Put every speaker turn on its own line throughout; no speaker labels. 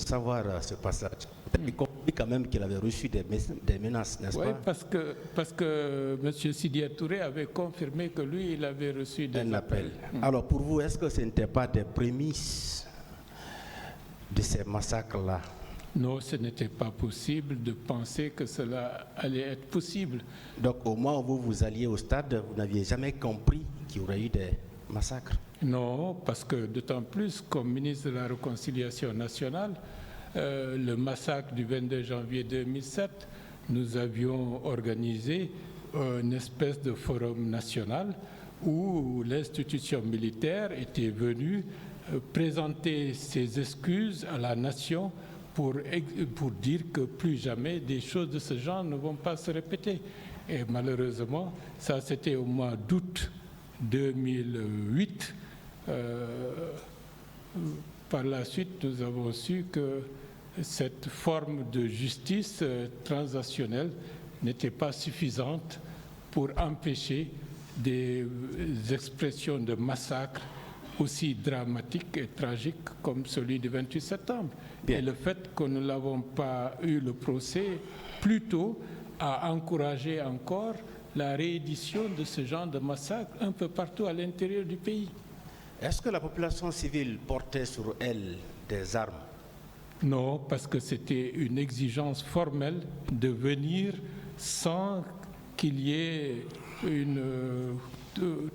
savoir ce passage. Il compris quand même qu'il avait reçu des menaces, n'est-ce
Oui,
pas?
parce que M. Sidia Touré avait confirmé que lui, il avait reçu des appels.
Alors pour vous, est-ce que ce n'était pas des prémices de ces massacres-là?
Non, ce n'était pas possible de penser que cela allait être possible.
Donc au moment où vous alliez au stade, vous n'aviez jamais compris qu'il y aurait eu des massacres?
Non, parce que d'autant plus, comme ministre de la Réconciliation nationale, le massacre du 22 janvier 2007, nous avions organisé une espèce de forum national où l'institution militaire était venue présenter ses excuses à la nation pour dire que plus jamais des choses de ce genre ne vont pas se répéter. Et malheureusement, ça c'était au mois d'août 2008. Par la suite, nous avons su que cette forme de justice transactionnelle n'était pas suffisante pour empêcher des expressions de massacre aussi dramatiques et tragiques comme celui du 28 septembre. Bien. Et le fait que nous n'avons pas eu le procès plus tôt a encouragé encore la réédition de ce genre de massacre un peu partout à l'intérieur du pays.
Est-ce que la population civile portait sur elle des armes?
Non, parce que c'était une exigence formelle de venir sans qu'il y ait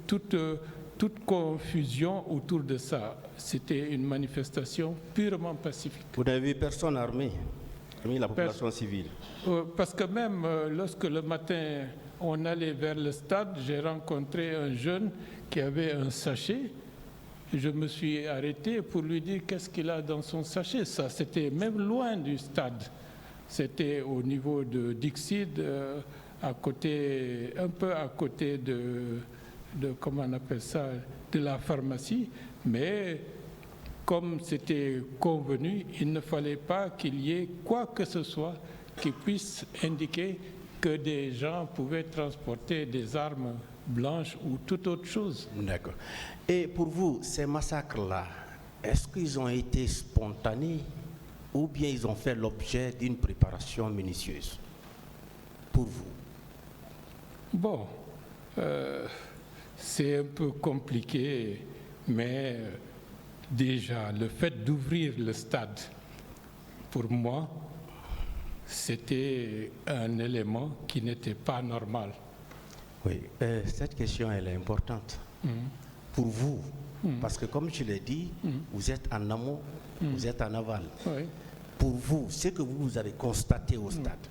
toute confusion autour de ça. C'était une manifestation purement pacifique.
Vous n'avez vu personne armée, parmi la population civile?
Parce que même lorsque le matin on allait vers le stade, j'ai rencontré un jeune qui avait un sachet. Je me suis arrêté pour lui dire qu'est-ce qu'il a dans son sachet. Ça, c'était même loin du stade. C'était au niveau de Dixide, un peu à côté de comment on appelle ça, de la pharmacie. Mais comme c'était convenu, il ne fallait pas qu'il y ait quoi que ce soit qui puisse indiquer que des gens pouvaient transporter des armes blanches ou toute autre chose.
D'accord. Et pour vous, ces massacres-là, est-ce qu'ils ont été spontanés ou bien ils ont fait l'objet d'une préparation minutieuse pour vous?
Bon, c'est un peu compliqué, mais déjà, le fait d'ouvrir le stade, pour moi, c'était un élément qui n'était pas normal.
Oui, cette question, elle est importante. Pour vous, parce que comme je l'ai dit, vous êtes en amont, vous êtes en aval.
Oui.
Pour vous, ce que vous avez constaté au stade,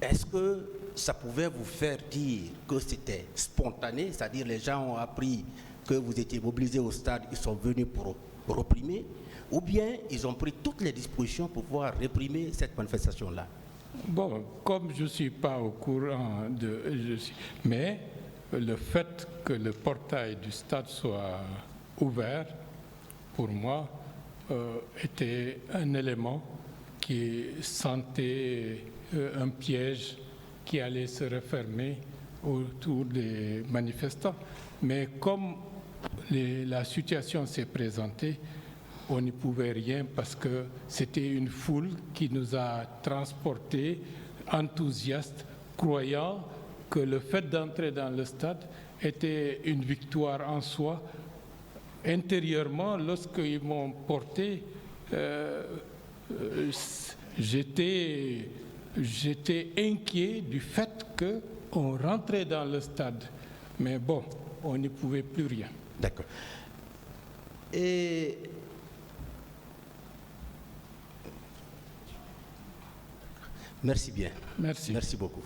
est-ce que ça pouvait vous faire dire que c'était spontané, c'est-à-dire les gens ont appris que vous étiez mobilisés au stade, ils sont venus pour réprimer, ou bien ils ont pris toutes les dispositions pour pouvoir réprimer cette manifestation-là?
Bon, comme je ne suis pas au courant mais le fait que le portail du stade soit ouvert, pour moi, était un élément qui sentait un piège qui allait se refermer autour des manifestants. Mais comme la situation s'est présentée, on n'y pouvait rien parce que c'était une foule qui nous a transportés, enthousiastes, croyant que le fait d'entrer dans le stade était une victoire en soi. Intérieurement, lorsqu'ils m'ont porté, j'étais inquiet du fait qu'on rentrait dans le stade. Mais bon, on n'y pouvait plus rien.
D'accord. Et merci bien.
Merci.
Merci beaucoup.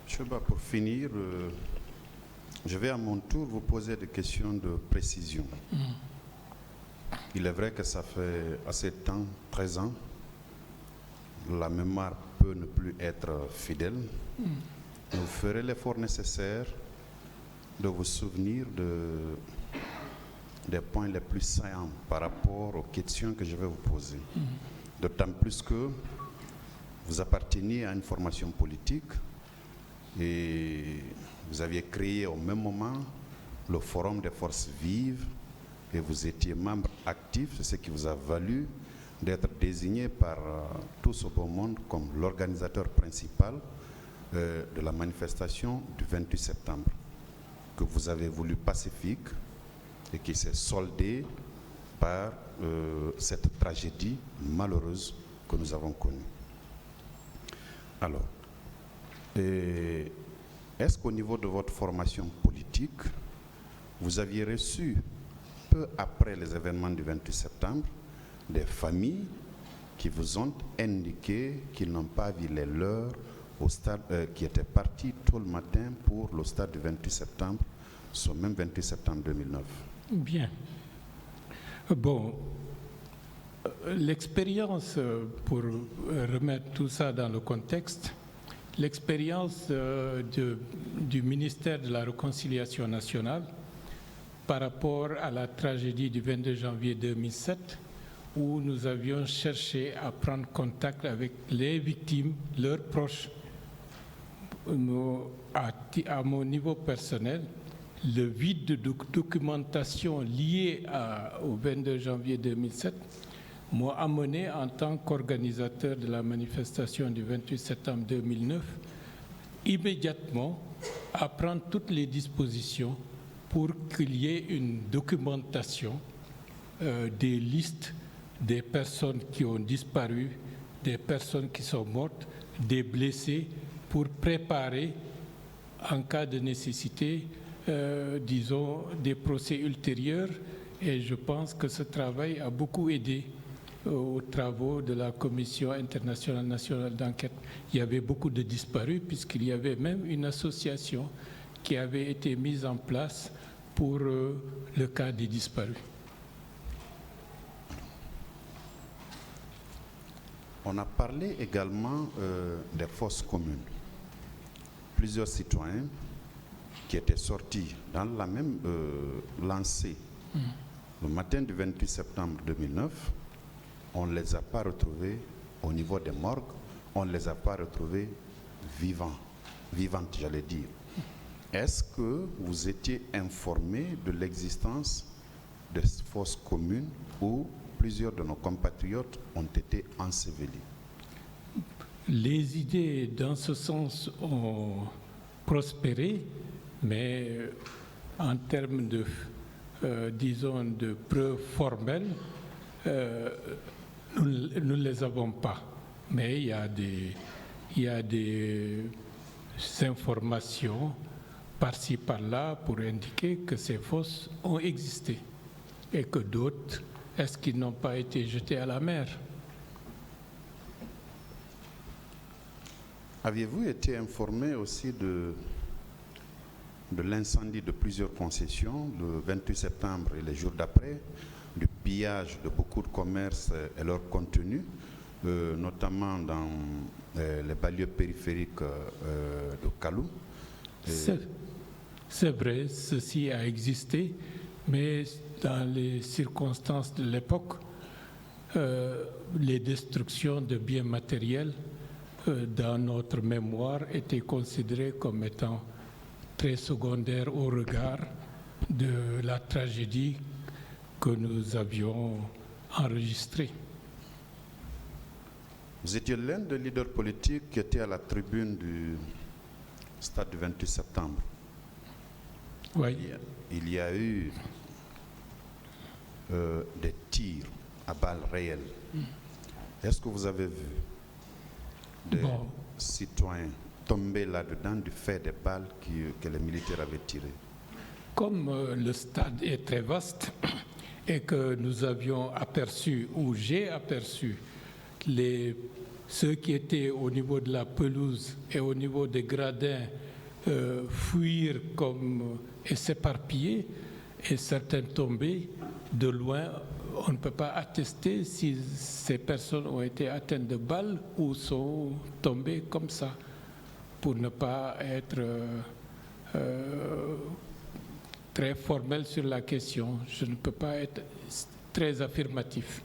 Monsieur Ba, pour finir, je vais à mon tour vous poser des questions de précision. Il est vrai que ça fait assez de temps, 13 ans, la mémoire peut ne plus être fidèle. Vous ferez l'effort nécessaire de vous souvenir des points les plus saillants par rapport aux questions que je vais vous poser. D'autant plus que vous apparteniez à une formation politique et vous aviez créé au même moment le Forum des forces vives et vous étiez membre actif, c'est ce qui vous a valu d'être désigné par tout ce beau monde comme l'organisateur principal de la manifestation du 28 septembre, que vous avez voulu pacifique et qui s'est soldée par cette tragédie malheureuse que nous avons connue. Alors, est-ce qu'au niveau de votre formation politique, vous aviez reçu, peu après les événements du 28 septembre, des familles qui vous ont indiqué qu'ils n'ont pas vu les leurs au stade, qui étaient partis tôt le matin pour le stade du 28 septembre, ce même 28 septembre 2009?
Bien. Bon, l'expérience, pour remettre tout ça dans le contexte, l'expérience du ministère de la Réconciliation nationale par rapport à la tragédie du 22 janvier 2007, où nous avions cherché à prendre contact avec les victimes, leurs proches. À mon niveau personnel, le vide de documentation lié au 22 janvier 2007 m'a amené en tant qu'organisateur de la manifestation du 28 septembre 2009 immédiatement à prendre toutes les dispositions pour qu'il y ait une documentation des listes des personnes qui ont disparu, des personnes qui sont mortes, des blessés, pour préparer, en cas de nécessité, disons, des procès ultérieurs. Et je pense que ce travail a beaucoup aidé aux travaux de la Commission internationale nationale d'enquête. Il y avait beaucoup de disparus, puisqu'il y avait même une association qui avait été mise en place pour le cas des disparus.
On a parlé également des fosses communes. Plusieurs citoyens qui étaient sortis dans la même lancée le matin du 28 septembre 2009, on ne les a pas retrouvés au niveau des morgues, on ne les a pas retrouvés vivantes, j'allais dire. Est-ce que vous étiez informé de l'existence de fosses communes où plusieurs de nos compatriotes ont été ensevelis?
Les idées dans ce sens ont prospéré, mais en termes de, disons, de preuves formelles, nous ne les avons pas. Mais il y a des informations par-ci, par-là pour indiquer que ces fosses ont existé et que d'autres, est-ce qu'ils n'ont pas été jetés à la mer?
Aviez-vous été informé aussi de l'incendie de plusieurs concessions le 28 septembre et les jours d'après, du pillage de beaucoup de commerces et leur contenu, notamment dans les banlieues périphériques de Kalou?
C'est vrai, ceci a existé, mais dans les circonstances de l'époque, les destructions de biens matériels dans notre mémoire étaient considérées comme étant très secondaires au regard de la tragédie que nous avions enregistrée.
Vous étiez l'un des leaders politiques qui était à la tribune du stade du 28 septembre.
Oui.
Il y a eu des tirs à balles réelles. Est-ce que vous avez vu des citoyens tomber là-dedans du fait des balles que les militaires avaient tirées?
Comme le stade est très vaste et que nous avions aperçu, ou j'ai aperçu, ceux qui étaient au niveau de la pelouse et au niveau des gradins fuir et s'éparpiller, et certains tomber, de loin, on ne peut pas attester si ces personnes ont été atteintes de balles ou sont tombées comme ça, pour ne pas être très formel sur la question. Je ne peux pas être très affirmatif.